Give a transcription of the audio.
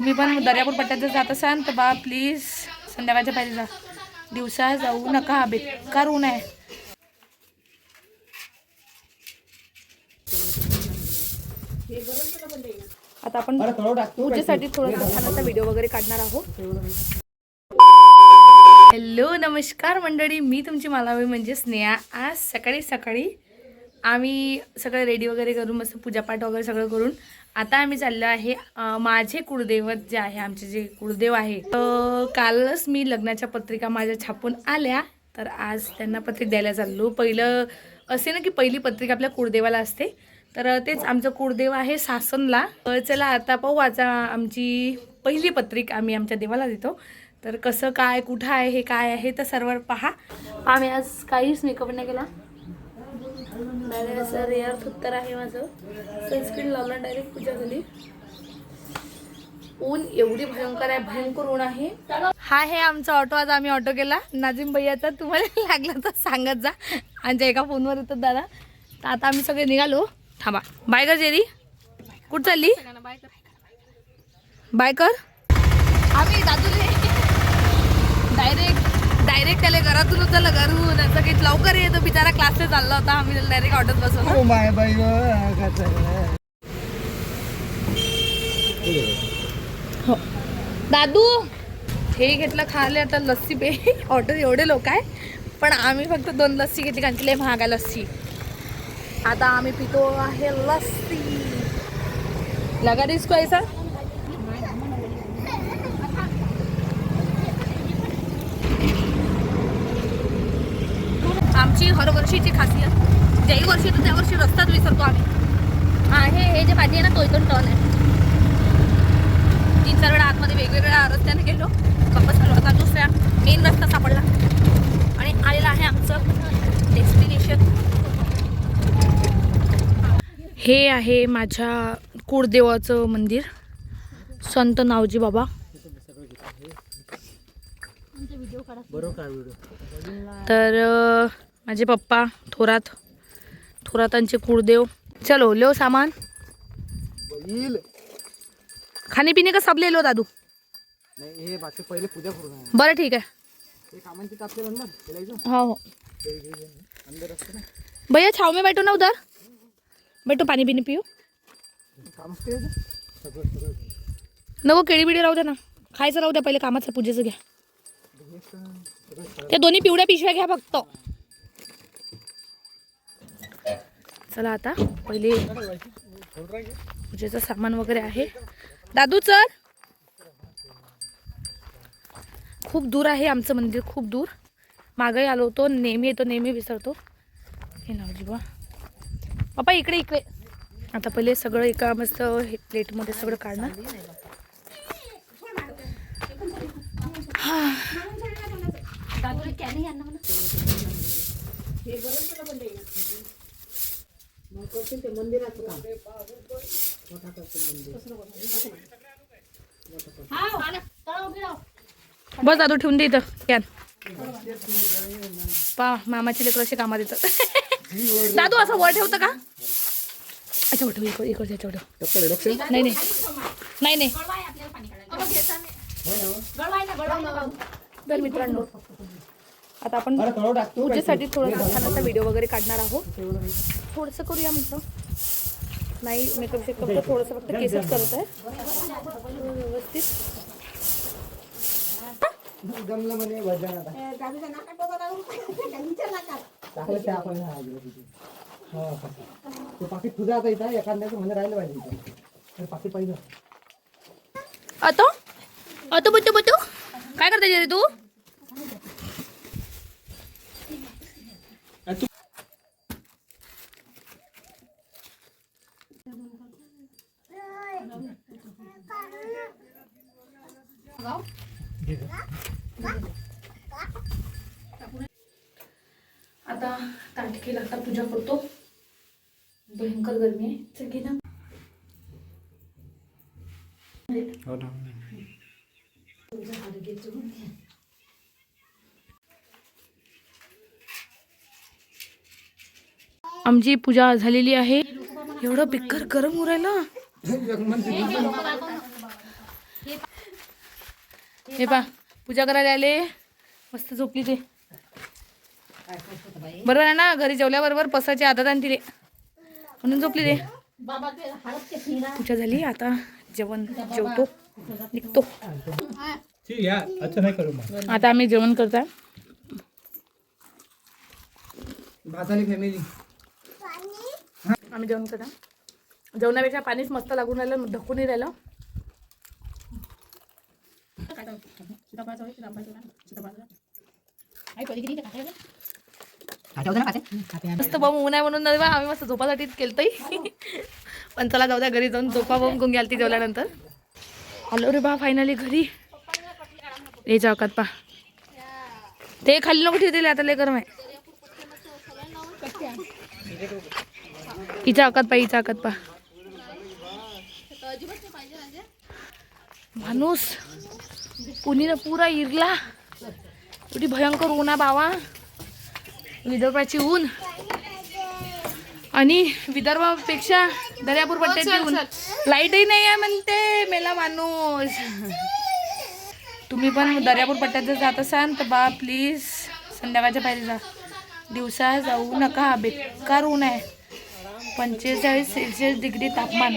तुम्ही पण दर्यापूर पट्ट्यात जर जात असाल तर बा प्लीज संध्याकाळच्या पाहिजे जा, दिवसा जाऊ नका, बेकार ऊन आहे. आता आपण पूजेसाठी थोडासा छानसा व्हिडिओ वगैरे काढणार आहोत. हॅलो नमस्कार मंडळी, मी तुमची मालावी म्हणजे स्नेहा. आज सकाळी सकाळी आम्ही सगळं रेडी वगैरे करून मस्त पूजापाठ वगैरे सगळं करून आता आम्ही चाललो आहे माझे कुळदैवत जे आहे, आमचे जे कुळदेव आहे, कालच मी लग्नाच्या पत्रिका माझ्या छापून आल्या, तर आज त्यांना पत्रिका द्यायला चाललो. पहिलं असे ना की पहिली पत्रिका आपल्या कुळदेवाला असते, तर तेच आमचं कुळदेव आहे सासनला. चला आता पाहू, आता आमची पहिली पत्रिका आम्ही आमच्या देवाला देतो. तर कसं काय, कुठं आहे, हे काय आहे, तर सर्व पहा. आम्ही आज काहीच मेकअप नाही केला, डायरेक्ट असं रेअर थुत्तर आहे माझं, सनस्क्रीन लावला, डायरेक्ट पूजा झाली. ऊन एवढी भयंकर आहे, भयंकर ऊन आहे. हा आहे आमचा ऑटो, आज आम्ही ऑटो केला नाझीम भैयाचा, तुम्हाला लागलं तर सांगत जा, आमच्या एका फोनवर येतात दादा. तर आता आम्ही सगळे निघालो. थांबा, बाय कर जेरी, कुठं चालली? बाय कर. आम्ही दादूले डायरेक्ट त्याला घरातून उचललं, घरून असं काही लवकर येतो बिचारा, क्लासला चालला होता, आम्ही डायरेक्ट ऑटोत बसवलो. हो दादू हे घेतलं खाले, आता लस्सी पे. ऑटो एवढे लोक आहे पण आम्ही फक्त 2 लस्सी घेतली, कारण की लय महाग आहे लस्सी. आता आम्ही पितो आहे लस्सी. लगा दे इसको ऐसा. आमची हर वर्षीची खासियत, ज्याही वर्षी येतो त्या वर्षी रस्ताच विसरतो आम्ही. आहे हे जे पाणी आहे ना, तो इथून टर्न आहे. 3-4 वेळा आतमध्ये वेगवेगळ्या रस्त्याने गेलो, वापस आलो. आता दुसऱ्या मेन रस्ता सापडला आणि आलेला आहे आमचं डेस्टिनेशन. हे आहे माझ्या कुळदेवाचं मंदिर, संत नावजी बाबा. तर माझे पप्पा थोरातांचे कुळदेव. चलो लो सामान, खाने पिणे का सब ले लो दादू. हे बाकी पहिले पूजा करू. बरं ठीक आहे. हो भैया छाव में बैठो ना, उधर बैठो, पाणी पिणी पिऊ नको, केळी बिडी राहू द्या ना, खायचं राहू द्या, पहिले कामाचं पूजेचं घ्या. त्या दोन्ही पिवळ्या पिशव्या घ्या फक्त. चला आता पहिले पूजेचं सामान वगैरे आहे. दादू चल, खूप दूर आहे आमचं मंदिर, खूप दूर. मागे आलो होतो, नेहमी येतो, नेहमी विसरतो. हे नावजी बा पप्पा इकडे इकडे. आता पहिले सगळं एका मस्त प्लेटमध्ये सगळं काढणार. बस दादू ठेवून दे इथं कॅन. पा मामाची लेकरं असे कामात येतात. दादू असं वर ठेवतं का? अच्छा वर ठेव, इकडे ठेव. नाही नाही नाही नाही. तर मित्रांनो आता आपण पूजेसाठी थोडासा छानसा व्हिडिओ वगैरे काढणार आहोत. थोडंसं करूया म्हटलं, नाही मेकअप शेकअप तर थोडंसं फक्त केसच करत आहे व्यवस्थित. अतो बटू काय करता रे तू? आता ताटकी लागता पूजा करतो, भयंकर गरमी आहे. चल घे ना. आमची पूजा झालेली आहे. एवढं बिकर गरम होऊ राहिलं. हे पा पूजा करायला आले, मस्त झोपली ते. बरोबर आहे ना, घरी जेवल्याबरोबर पसाची आदत आणि तिले म्हणून झोपली ते. पूजा झाली, आता जेवण जेवतो निघतो. आता आम्ही जेवण करता. भाताली फॅमिली आम्ही जेवण करता. जेवणापेक्षा पाणीच मस्त लागून राहिलं, ढकूनही राहिलं. मस्त बाबा ऊन आहे म्हणून बा आम्ही मस्त झोपासाठीच केलतंय. पण चला जाऊ द्या, घरी जाऊन झोपा बघून घेऊन घ्याल ती जेवल्यानंतर. आलो रे बा फायनली घरी. हे चौकात पा ते खाली नको ठेवतील, आता लय गरम आहे. हिच्या अकात पा, हिच्या अकात पा. माणूस पुणीला पुरा इरला. एवढी भयंकर ऊन आहे बावा, विदर्भाची ऊन. आणि विदर्भापेक्षा दर्यापूर पट्ट्याची ऊन. लाईटही नाही आहे म्हणते, मेला माणूस. तुम्ही पण दर्यापूर पट्ट्यात जर जात असाल तर बा प्लीज संध्याकाळच्या पाहिजे जा, दिवसा जाऊ नका. बेकार ऊन आहे, 45 सेल्सिअस डिग्री तापमान.